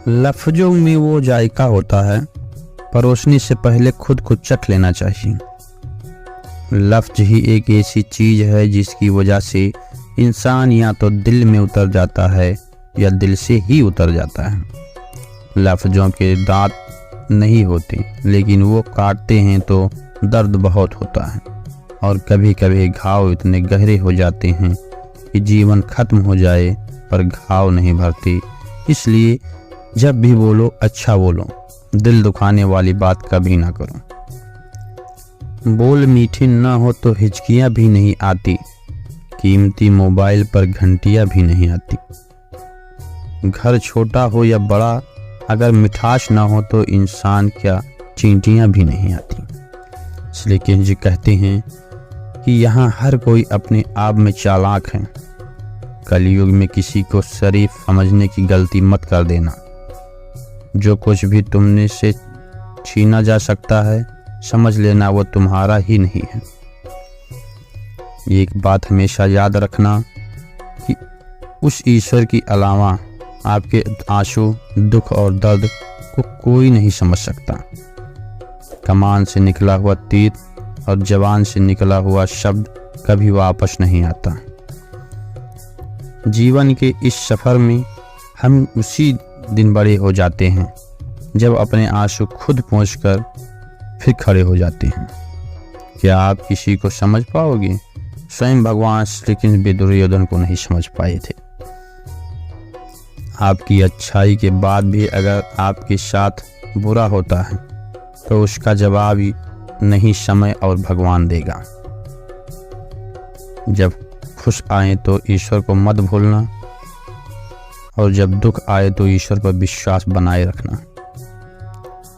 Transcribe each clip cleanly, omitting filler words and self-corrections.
लफ्जों में वो जायका होता है, परोसने से पहले खुद को चख लेना चाहिए। लफ्ज ही एक ऐसी चीज है जिसकी वजह से इंसान या तो दिल में उतर जाता है या दिल से ही उतर जाता है। लफ्जों के दांत नहीं होते, लेकिन वो काटते हैं तो दर्द बहुत होता है और कभी कभी घाव इतने गहरे हो जाते हैं कि जीवन खत्म हो जाए पर घाव नहीं भरती। इसलिए जब भी बोलो अच्छा बोलो, दिल दुखाने वाली बात कभी ना करो। बोल मीठी ना हो तो हिचकियाँ भी नहीं आती, कीमती मोबाइल पर घंटियाँ भी नहीं आती। घर छोटा हो या बड़ा, अगर मिठास ना हो तो इंसान क्या चींटियाँ भी नहीं आती। इसलिए जी कहते हैं कि यहाँ हर कोई अपने आप में चालाक है। कलयुग में किसी को शरीफ समझने की गलती मत कर देना। जो कुछ भी तुमने से छीना जा सकता है, समझ लेना वो तुम्हारा ही नहीं है। एक बात हमेशा याद रखना कि उस ईश्वर के अलावा आपके आंसू, दुख और दर्द को कोई नहीं समझ सकता। कमान से निकला हुआ तीर और जवान से निकला हुआ शब्द कभी वापस नहीं आता। जीवन के इस सफ़र में हम उसी दिन बड़े हो जाते हैं जब अपने आंसू खुद पोंछकर फिर खड़े हो जाते हैं। क्या आप किसी को समझ पाओगे? स्वयं भगवान श्री कृष्ण भी दुर्योधन को नहीं समझ पाए थे। आपकी अच्छाई के बाद भी अगर आपके साथ बुरा होता है तो उसका जवाब ही नहीं समय और भगवान देगा। जब खुश आए तो ईश्वर को मत भूलना और जब दुख आए तो ईश्वर पर विश्वास बनाए रखना।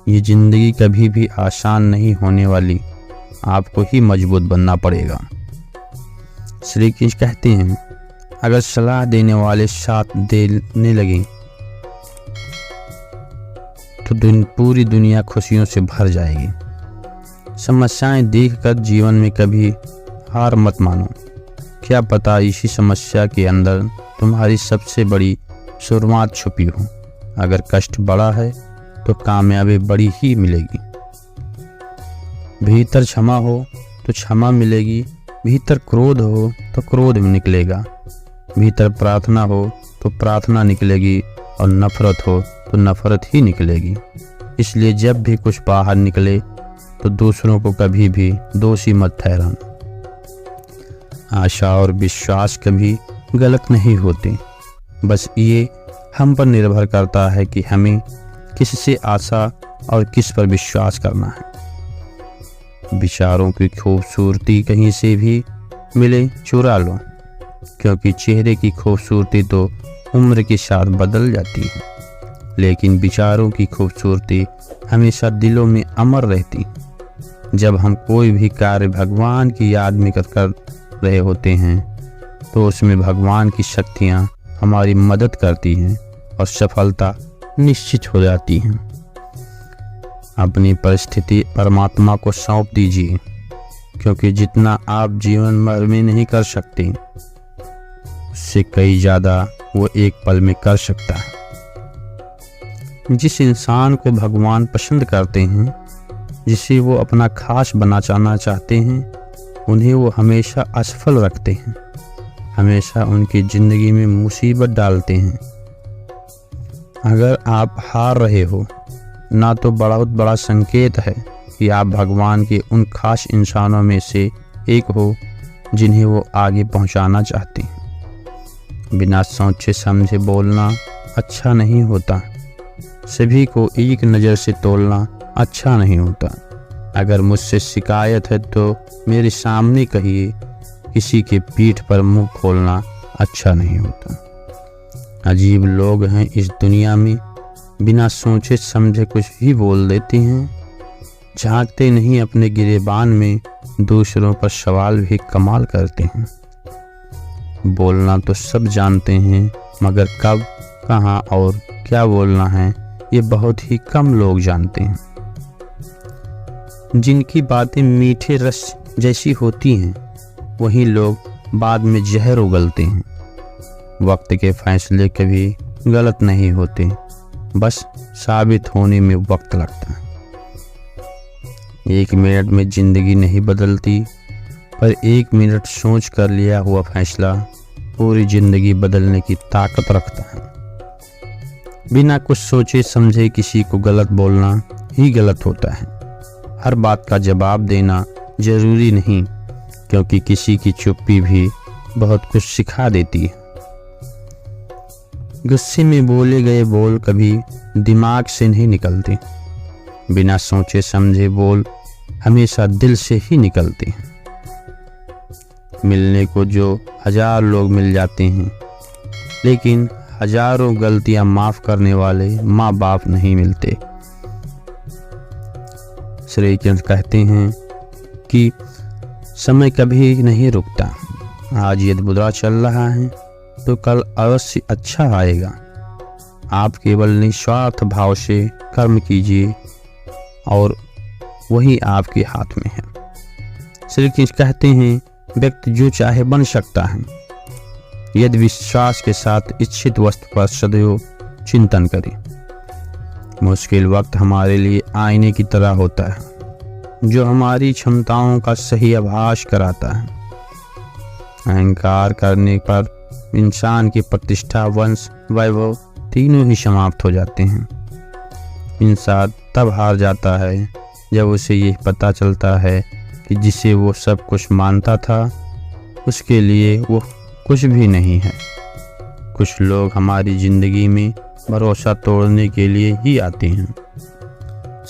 ये जिंदगी कभी भी आसान नहीं होने वाली, आपको ही मजबूत बनना पड़ेगा। श्री कृष्ण कहते हैं, अगर सलाह देने वाले साथ देने लगे तो पूरी दुनिया खुशियों से भर जाएगी। समस्याएं देखकर जीवन में कभी हार मत मानो। क्या पता इसी समस्या के अंदर तुम्हारी सबसे बड़ी शुरुआत छुपी हो। अगर कष्ट बड़ा है तो कामयाबी बड़ी ही मिलेगी। भीतर क्षमा हो तो क्षमा मिलेगी, भीतर क्रोध हो तो क्रोध में निकलेगा, भीतर प्रार्थना हो तो प्रार्थना निकलेगी और नफरत हो तो नफरत ही निकलेगी। इसलिए जब भी कुछ बाहर निकले तो दूसरों को कभी भी दोषी मत ठहराना। आशा और विश्वास कभी गलत नहीं होते, बस ये हम पर निर्भर करता है कि हमें किससे आशा और किस पर विश्वास करना है। विचारों की खूबसूरती कहीं से भी मिले चुरा लो, क्योंकि चेहरे की खूबसूरती तो उम्र के साथ बदल जाती है, लेकिन विचारों की खूबसूरती हमेशा दिलों में अमर रहती है। जब हम कोई भी कार्य भगवान की याद में कर रहे होते हैं तो उसमें भगवान की शक्तियाँ हमारी मदद करती हैं और सफलता निश्चित हो जाती है। अपनी परिस्थिति परमात्मा को सौंप दीजिए, क्योंकि जितना आप जीवन भर में नहीं कर सकते उससे कई ज़्यादा वो एक पल में कर सकता है। जिस इंसान को भगवान पसंद करते हैं, जिसे वो अपना खास बनाना चाहते हैं, उन्हें वो हमेशा असफल रखते हैं, हमेशा उनकी ज़िंदगी में मुसीबत डालते हैं। अगर आप हार रहे हो ना तो बहुत बड़ा संकेत है कि आप भगवान के उन खास इंसानों में से एक हो जिन्हें वो आगे पहुंचाना चाहते हैं। बिना सोचे समझे बोलना अच्छा नहीं होता, सभी को एक नज़र से तोलना अच्छा नहीं होता। अगर मुझसे शिकायत है तो मेरे सामने कहिए, किसी के पीठ पर मुंह खोलना अच्छा नहीं होता। अजीब लोग हैं इस दुनिया में, बिना सोचे समझे कुछ भी बोल देते हैं, झांकते नहीं अपने गिरेबान में, दूसरों पर सवाल भी कमाल करते हैं। बोलना तो सब जानते हैं, मगर कब, कहाँ और क्या बोलना है ये बहुत ही कम लोग जानते हैं। जिनकी बातें मीठे रस जैसी होती हैं, वही लोग बाद में जहर उगलते हैं। वक्त के फैसले कभी गलत नहीं होते, बस साबित होने में वक्त लगता है। 1 मिनट में जिंदगी नहीं बदलती, पर 1 मिनट सोच कर लिया हुआ फैसला पूरी जिंदगी बदलने की ताकत रखता है। बिना कुछ सोचे समझे किसी को गलत बोलना ही गलत होता है। हर बात का जवाब देना जरूरी नहीं, क्योंकि किसी की चुप्पी भी बहुत कुछ सिखा देती है। गुस्से में बोले गए बोल कभी दिमाग से नहीं निकलते। बिना सोचे समझे बोल हमेशा दिल से ही निकलते हैं। मिलने को जो 1000 लोग मिल जाते हैं, लेकिन हजारों गलतियां माफ करने वाले माँ बाप नहीं मिलते। श्री कृष्ण कहते हैं कि समय कभी नहीं रुकता। आज यदि बुरा चल रहा है तो कल अवश्य अच्छा आएगा। आप केवल निस्वार्थ भाव से कर्म कीजिए और वही आपके हाथ में है। श्री कृष्ण कहते हैं व्यक्ति जो चाहे बन सकता है, यदि विश्वास के साथ इच्छित वस्तु पर सदैव चिंतन करें। मुश्किल वक्त हमारे लिए आईने की तरह होता है, जो हमारी क्षमताओं का सही आभास कराता है। अहंकार करने पर इंसान की प्रतिष्ठा, वंश, वैभव तीनों ही समाप्त हो जाते हैं। इंसान तब हार जाता है जब उसे यह पता चलता है कि जिसे वो सब कुछ मानता था उसके लिए वो कुछ भी नहीं है। कुछ लोग हमारी जिंदगी में भरोसा तोड़ने के लिए ही आते हैं।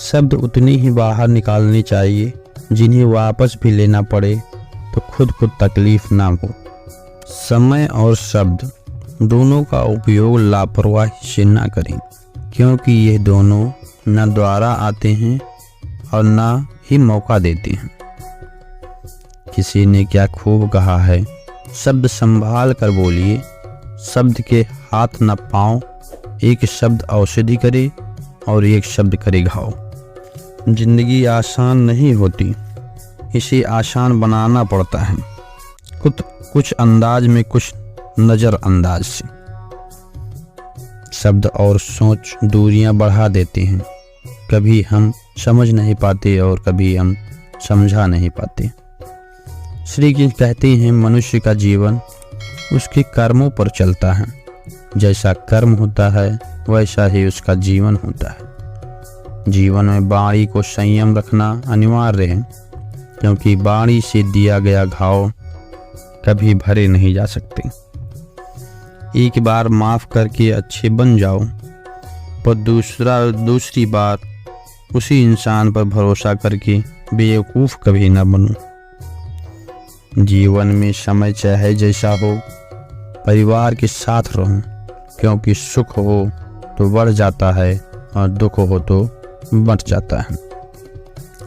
शब्द उतने ही बाहर निकालने चाहिए जिन्हें वापस भी लेना पड़े तो खुद को तकलीफ ना हो। समय और शब्द दोनों का उपयोग लापरवाही से ना करें, क्योंकि ये दोनों न द्वारा आते हैं और न ही मौका देते हैं। किसी ने क्या खूब कहा है, शब्द संभाल कर बोलिए, शब्द के हाथ न पाँव। एक शब्द औषधि करे और एक शब्द करे घाव। जिंदगी आसान नहीं होती, इसे आसान बनाना पड़ता है। कुछ अंदाज में, कुछ नज़रअंदाज से। शब्द और सोच दूरियां बढ़ा देते हैं। कभी हम समझ नहीं पाते और कभी हम समझा नहीं पाते। श्री कृष्ण कहते हैं मनुष्य का जीवन उसके कर्मों पर चलता है। जैसा कर्म होता है वैसा ही उसका जीवन होता है। जीवन में वाणी को संयम रखना अनिवार्य है, क्योंकि वाणी से दिया गया घाव कभी भरे नहीं जा सकते। एक बार माफ करके अच्छे बन जाओ, पर दूसरी बार उसी इंसान पर भरोसा करके बेवकूफ़ कभी न बनो। जीवन में समय चाहे जैसा हो, परिवार के साथ रहो, क्योंकि सुख हो तो बढ़ जाता है और दुख हो तो बढ़ जाता है।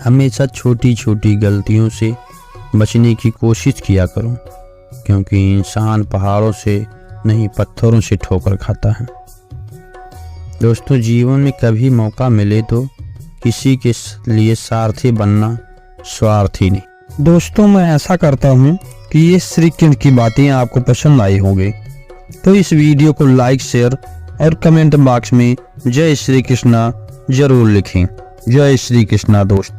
हमेशा छोटी छोटी गलतियों से बचने की कोशिश किया करो, क्योंकि इंसान पहाड़ों से नहीं पत्थरों से ठोकर खाता है। दोस्तों, जीवन में कभी मौका मिले तो किसी के लिए सारथी बनना, स्वार्थी नहीं। दोस्तों, मैं ऐसा करता हूँ कि ये श्री कृष्ण की बातें आपको पसंद आई होंगी, तो इस वीडियो को लाइक, शेयर और कमेंट बॉक्स में जय श्री कृष्णा जरूर लिखें। जय श्री कृष्णा दोस्त।